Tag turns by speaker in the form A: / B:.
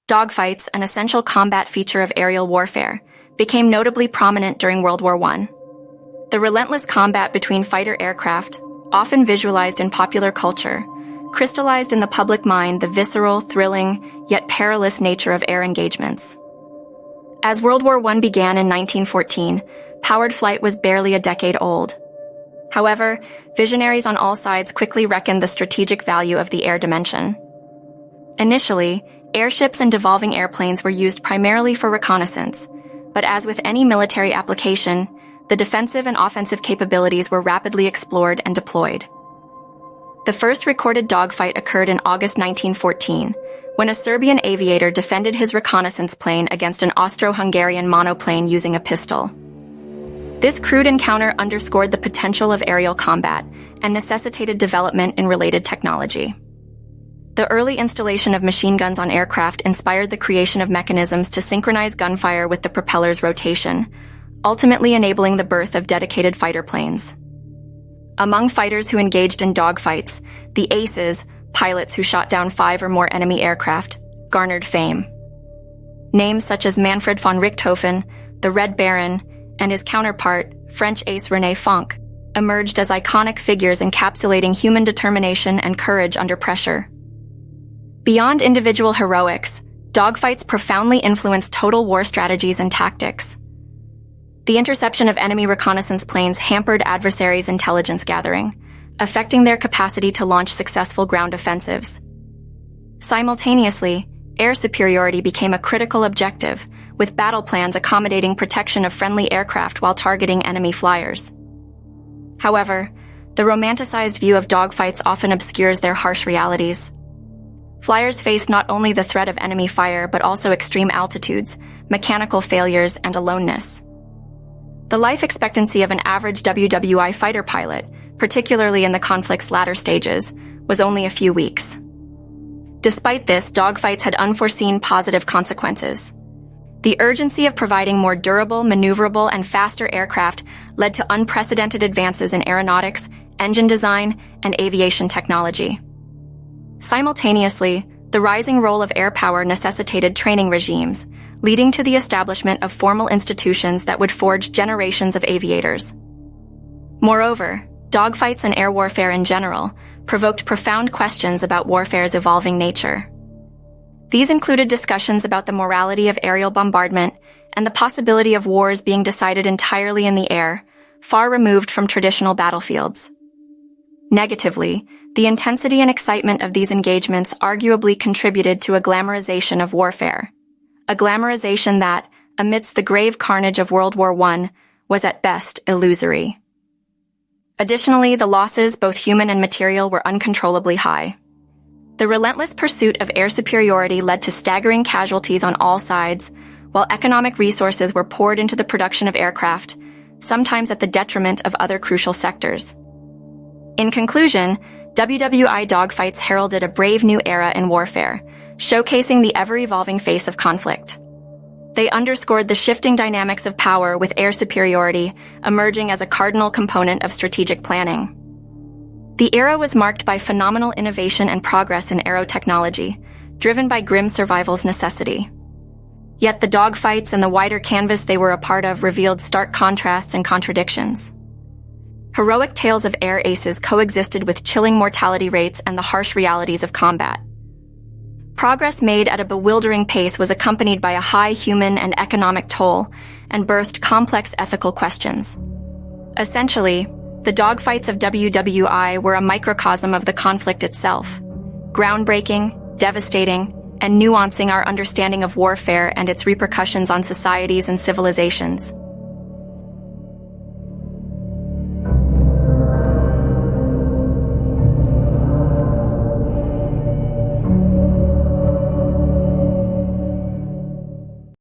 A: Dogfights, an essential combat feature of aerial warfare, became notably prominent during World War I. The relentless combat between fighter aircraft, often visualized in popular culture, crystallized in the public mind the visceral, thrilling, yet perilous nature of air engagements. As World War I began in 1914, powered flight was barely a decade old. However, visionaries on all sides quickly reckoned the strategic value of the air dimension. Initially, airships and devolving airplanes were used primarily for reconnaissance, but as with any military application, the defensive and offensive capabilities were rapidly explored and deployed. The first recorded dogfight occurred in August 1914, when a Serbian aviator defended his reconnaissance plane against an Austro-Hungarian monoplane using a pistol. This crude encounter underscored the potential of aerial combat and necessitated development in related technology. The early installation of machine guns on aircraft inspired the creation of mechanisms to synchronize gunfire with the propeller's rotation, ultimately enabling the birth of dedicated fighter planes. Among fighters who engaged in dogfights, the aces, pilots who shot down 5 or more enemy aircraft, garnered fame. Names such as Manfred von Richthofen, the Red Baron, and his counterpart, French ace René Fonck, emerged as iconic figures encapsulating human determination and courage under pressure. Beyond individual heroics, dogfights profoundly influenced total war strategies and tactics. The interception of enemy reconnaissance planes hampered adversaries' intelligence gathering, affecting their capacity to launch successful ground offensives. Simultaneously, air superiority became a critical objective, with battle plans accommodating protection of friendly aircraft while targeting enemy flyers. However, the romanticized view of dogfights often obscures their harsh realities. Flyers face not only the threat of enemy fire but also extreme altitudes, mechanical failures, and aloneness. The life expectancy of an average WWI fighter pilot, particularly in the conflict's latter stages, was only a few weeks. Despite this, dogfights had unforeseen positive consequences. The urgency of providing more durable, maneuverable, and faster aircraft led to unprecedented advances in aeronautics, engine design, and aviation technology. Simultaneously, the rising role of air power necessitated training regimes, leading to the establishment of formal institutions that would forge generations of aviators. Moreover, dogfights and air warfare in general provoked profound questions about warfare's evolving nature. These included discussions about the morality of aerial bombardment and the possibility of wars being decided entirely in the air, far removed from traditional battlefields. Negatively, the intensity and excitement of these engagements arguably contributed to a glamorization of warfare. A glamorization that, amidst the grave carnage of World War I, was at best illusory. Additionally, the losses, both human and material, were uncontrollably high. The relentless pursuit of air superiority led to staggering casualties on all sides, while economic resources were poured into the production of aircraft, sometimes at the detriment of other crucial sectors. In conclusion, WWI dogfights heralded a brave new era in warfare, showcasing the ever-evolving face of conflict. They underscored the shifting dynamics of power, with air superiority emerging as a cardinal component of strategic planning. The era was marked by phenomenal innovation and progress in aerotechnology, driven by grim survival's necessity. Yet the dogfights and the wider canvas they were a part of revealed stark contrasts and contradictions. Heroic tales of air aces coexisted with chilling mortality rates and the harsh realities of combat. Progress made at a bewildering pace was accompanied by a high human and economic toll and birthed complex ethical questions. Essentially, the dogfights of WWI were a microcosm of the conflict itself, groundbreaking, devastating, and nuancing our understanding of warfare and its repercussions on societies and civilizations.